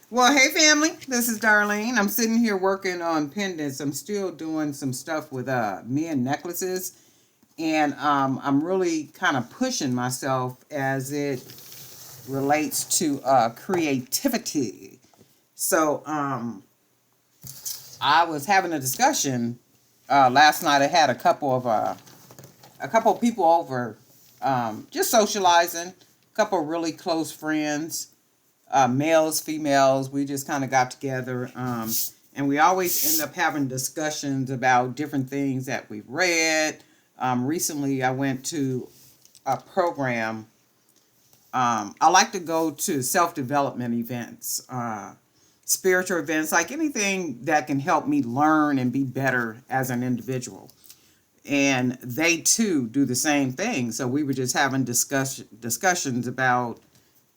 Well, hey family, this is Darlene. I'm sitting here working on pendants. I'm still doing some stuff with men necklaces, and I'm really kind of pushing myself as it relates to creativity. So I was having a discussion last night. I had a couple of people over, just socializing. A couple of really close friends, males, females. We just kind of got together, and we always end up having discussions about different things that we've read. Recently, I went to a program. I like to go to self development events, spiritual events, like anything that can help me learn and be better as an individual. And they too do the same thing. So we were just having discussions about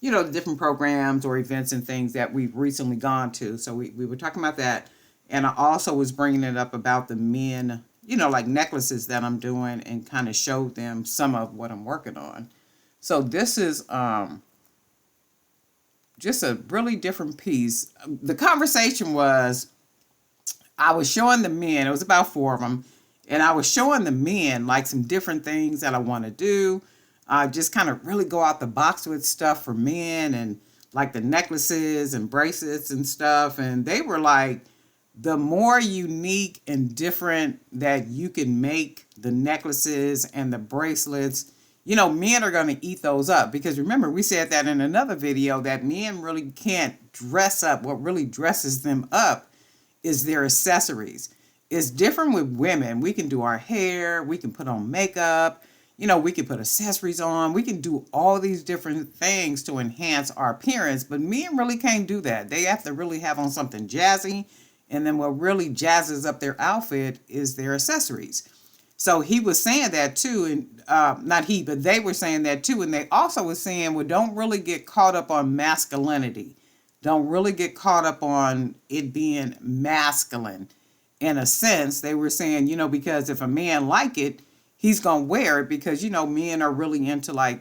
the different programs or events and things that we've recently gone to. So we were talking about that. And I also was bringing it up about the men, like necklaces that I'm doing, and kind of showed them some of what I'm working on. So this is just a really different piece. The conversation was, I was showing the men, it was about four of them, and I was showing the men like some different things that I want to do. Just kind of really go out the box with stuff for men, and like the necklaces and bracelets and stuff. And they were like, the more unique and different that you can make the necklaces and the bracelets, men are going to eat those up. Because remember, we said that in another video that men really can't dress up. What really dresses them up is their accessories. It's different with women. We can do our hair, we can put on makeup, we can put accessories on, we can do all these different things to enhance our appearance, but men really can't do that. They have to really have on something jazzy, and then what really jazzes up their outfit is their accessories. So he was saying that too, and not he, but they were saying that too, and they also were saying, well, don't really get caught up on masculinity. Don't really get caught up on it being masculine. In a sense, they were saying, because if a man like it, he's gonna wear it because men are really into like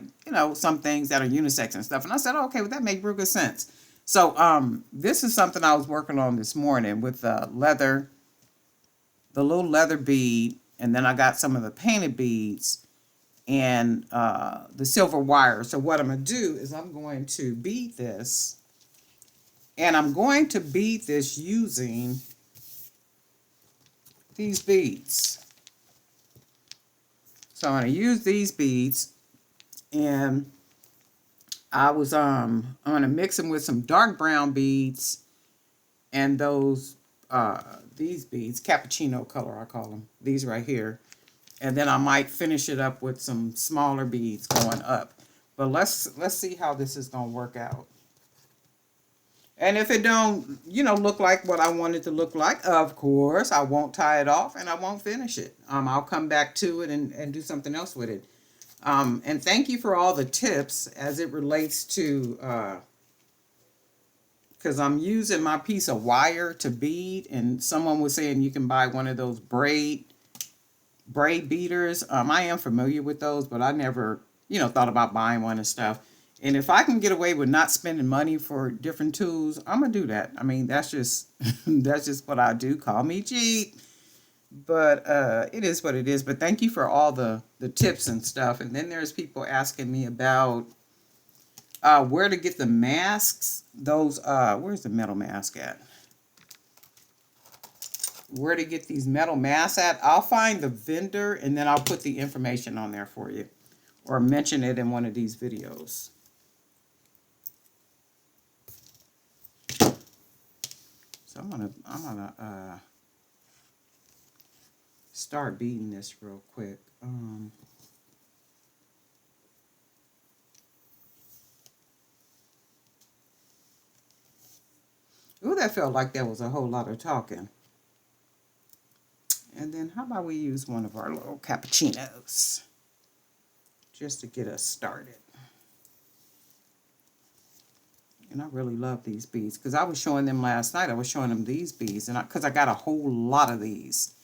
some things that are unisex and stuff. And I said, oh, okay, well that makes real good sense. So this is something I was working on this morning with the little leather bead, and then I got some of the painted beads and the silver wire. So what I'm gonna do is I'm going to bead this, and I'm going to bead this using these beads. So I'm going to use these beads, and I'm going to mix them with some dark brown beads and these beads, cappuccino color I call them, these right here. And then I might finish it up with some smaller beads going up. But let's see how this is going to work out. And if it don't, look like what I want it to look like, of course, I won't tie it off and I won't finish it. I'll come back to it and do something else with it. And thank you for all the tips as it relates to, because I'm using my piece of wire to bead, and someone was saying you can buy one of those braid beaters. I am familiar with those, but I never, thought about buying one and stuff. And if I can get away with not spending money for different tools, I'm gonna do that. I mean, that's just that's just what I do. Call me cheap, but it is what it is. But thank you for all the tips and stuff. And then there's people asking me about where to get the masks. Those where's the metal mask at? Where to get these metal masks at? I'll find the vendor and then I'll put the information on there for you, or mention it in one of these videos. So I'm gonna start beating this real quick. Ooh, that felt like that was a whole lot of talking. And then how about we use one of our little cappuccinos just to get us started. And I really love these beads because I was showing them last night. I was showing them these beads, and because I got a whole lot of these.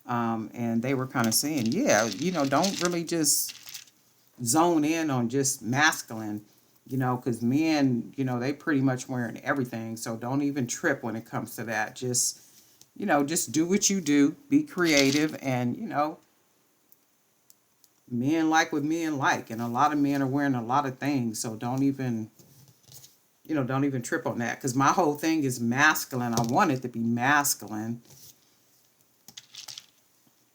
And they were kind of saying, yeah, don't really just zone in on just masculine. You know, because men, you know, they pretty much wearing everything. So don't even trip when it comes to that. Just, you know, just do what you do. Be creative. And, you know, men like what men like. And a lot of men are wearing a lot of things. So don't even, you know, don't even trip on that. Because my whole thing is masculine. I want it to be masculine.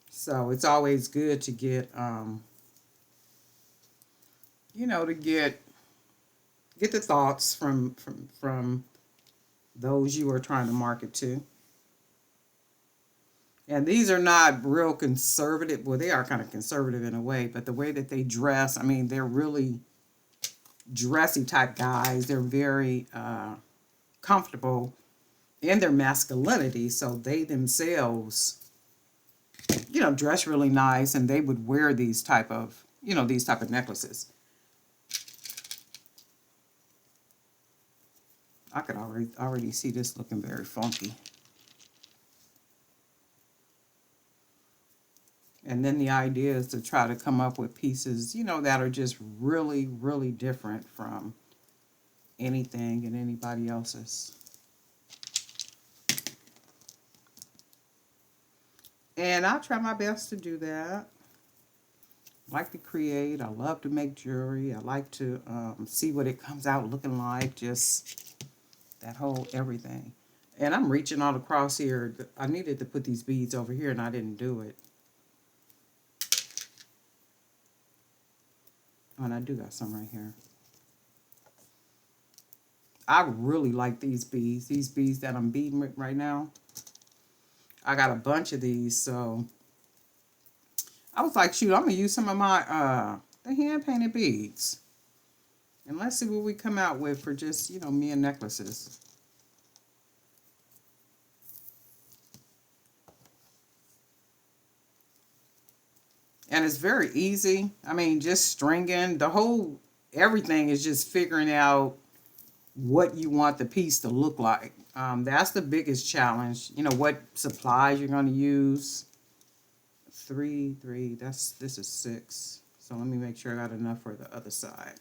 So it's always good to get, you know, to get the thoughts from those you are trying to market to. And these are not real conservative. Well, they are kind of conservative in a way, but the way that they dress, I mean, they're really dressy type guys. They're very comfortable in their masculinity, so they themselves, you know, dress really nice, and they would wear these type of, you know, these type of necklaces. I could already see this looking very funky. And then the idea is to try to come up with pieces, you know, that are just really, really different from anything and anybody else's. And I try my best to do that. I like to create. I love to make jewelry. I like to see what it comes out looking like. Just that whole everything. And I'm reaching all across here. I needed to put these beads over here and I didn't do it. Oh, and I do got some right here. I really like these beads. These beads that I'm beading with right now. I got a bunch of these, so I was like, shoot, I'm gonna use some of my the hand painted beads. And let's see what we come out with for just, you know, me and necklaces. And it's very easy. I mean, just stringing. The whole, everything is just figuring out what you want the piece to look like. That's the biggest challenge. You know, what supplies you're going to use. Three, this is 6. So let me make sure I got enough for the other side.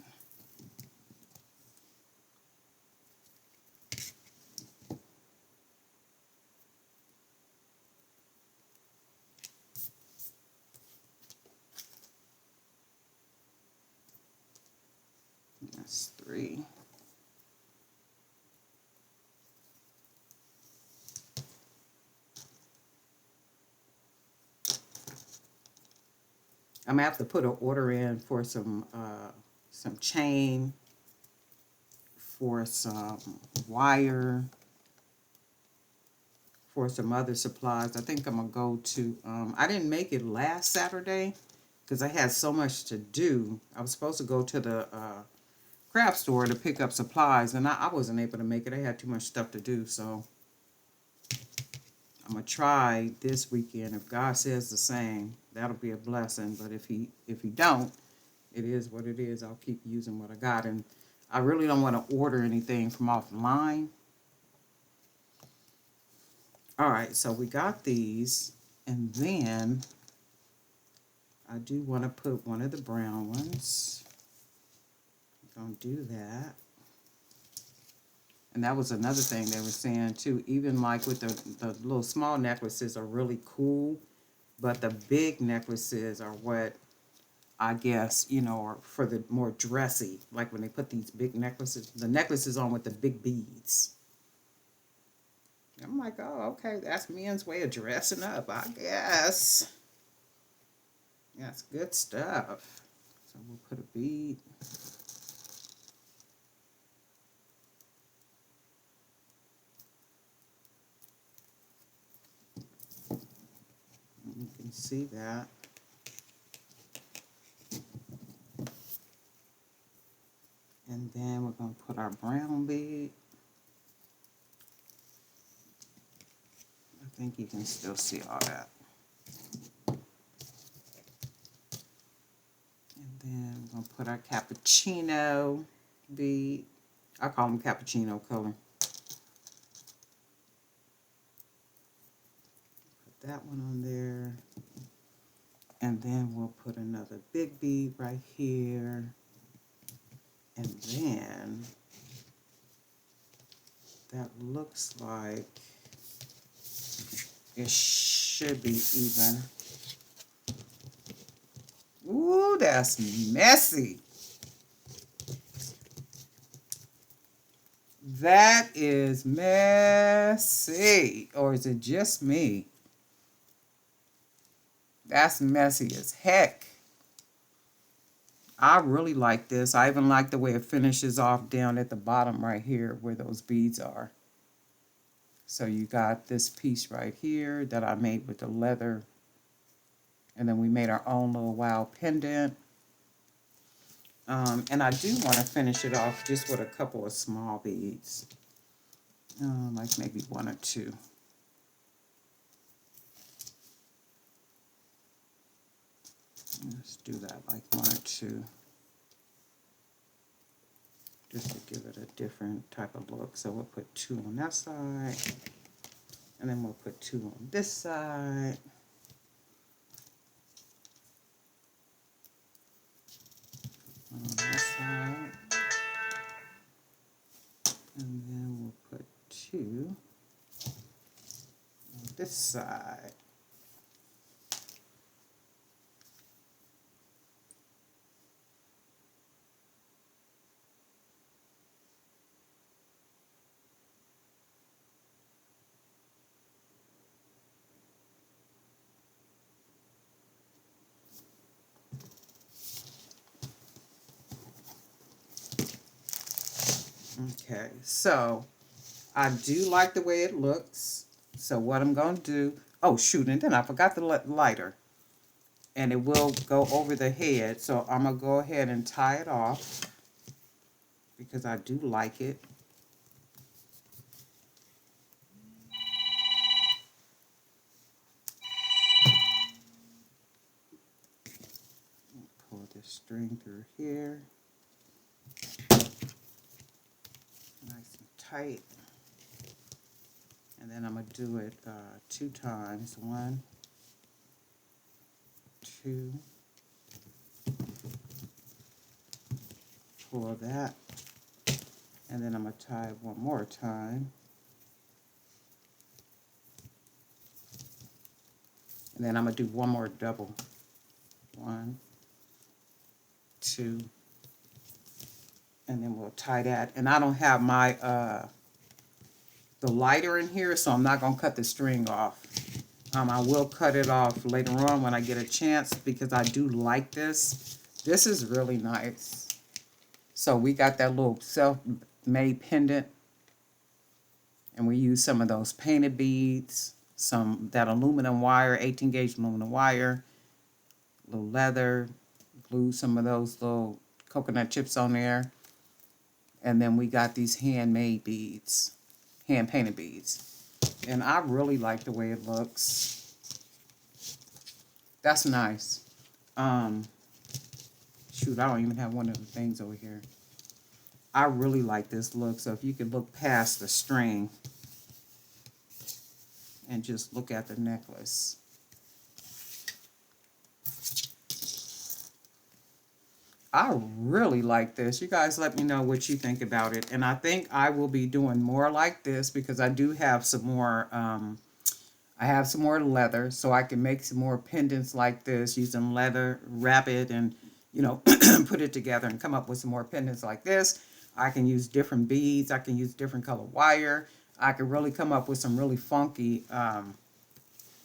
That's 3. I'm gonna have to put an order in for some chain, for some wire, for some other supplies. I think I'm gonna go to. I didn't make it last Saturday because I had so much to do. I was supposed to go to the craft store to pick up supplies, and I wasn't able to make it. I had too much stuff to do, so I'm gonna try this weekend. If God says the same, that'll be a blessing. But if he don't, it is what it is. I'll keep using what I got, and I really don't want to order anything from offline. All right, so we got these, and then I do want to put one of the brown ones. I'm gonna do that. And that was another thing they were saying too. Even like with the little small necklaces are really cool, but the big necklaces are what I guess, you know, are for the more dressy. Like when they put these big necklaces, the necklaces on with the big beads. I'm like, oh, okay, that's men's way of dressing up, I guess. That's good stuff. So we'll put a bead. You can see that. And then we're going to put our brown bead. I think you can still see all that. And then we're going to put our cappuccino bead. I call them cappuccino color. Put that one on there. And then we'll put another big bead right here. And then that looks like it should be even. Ooh, that's messy. That is messy. Or is it just me? That's messy as heck. I really like this. I even like the way it finishes off down at the bottom right here where those beads are. So you got this piece right here that I made with the leather. And then we made our own little wild pendant. And I do want to finish it off just with a couple of small beads. Like maybe one or two. Let's do that like one or two. Just to give it a different type of look. So we'll put two on that side. And then we'll put two on this side. On this side. And then we'll put two on this side. Okay, so I do like the way it looks. So what I'm going to do, oh shoot, and then I forgot the lighter. And it will go over the head. So I'm going to go ahead and tie it off because I do like it. Pull this string through here. Nice and tight. And then I'm going to do it 2 times. 1, 2. Pull that. And then I'm going to tie it one more time. And then I'm going to do one more double. 1, 2. And then we'll tie that. And I don't have my the lighter in here, so I'm not going to cut the string off. I will cut it off later on when I get a chance because I do like this. This is really nice. So we got that little self-made pendant. And we use some of those painted beads, that aluminum wire, 18 gauge aluminum wire, little leather, glue some of those little coconut chips on there. And then we got these handmade beads, hand-painted beads. And I really like the way it looks. That's nice. Shoot, I don't even have one of the things over here. I really like this look. So if you could look past the string and just look at the necklace. I really like this. You guys let me know what you think about it. And I think I will be doing more like this because I do have some more, I have some more leather. So I can make some more pendants like this using leather, wrap it, and, you know, put it together and come up with some more pendants like this. I can use different beads. I can use different color wire. I can really come up with some really funky,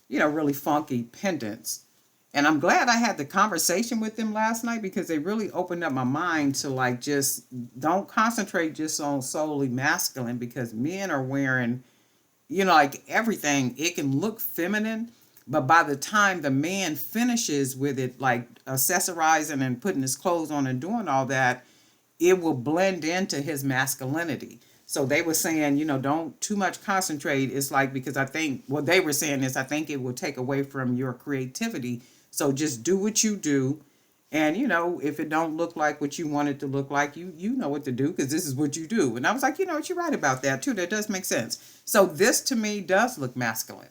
you know, really funky pendants. And I'm glad I had the conversation with them last night because they really opened up my mind to like just don't concentrate just on solely masculine because men are wearing, you know, like everything. It can look feminine, but by the time the man finishes with it, like accessorizing and putting his clothes on and doing all that, it will blend into his masculinity. So they were saying, you know, don't too much concentrate. It's like, because I think what they were saying is I think it will take away from your creativity. So just do what you do. And, you know, if it don't look like what you want it to look like, you know what to do because this is what you do. And I was like, you know what, you're right about that too. That does make sense. So this to me does look masculine.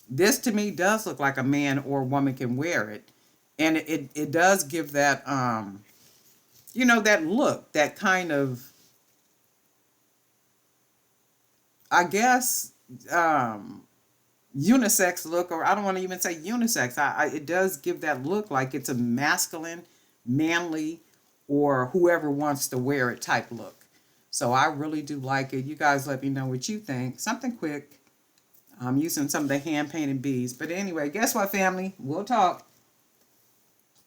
This to me does look like a man or woman can wear it. And it does give that, you know, that look, that kind of, I guess, unisex look, or I don't want to even say unisex. It does give that look like it's a masculine, manly, or whoever wants to wear it type look. So I really do like it. You guys let me know what you think. Something quick. I'm using some of the hand painted beads. But anyway, guess what, family? We'll talk.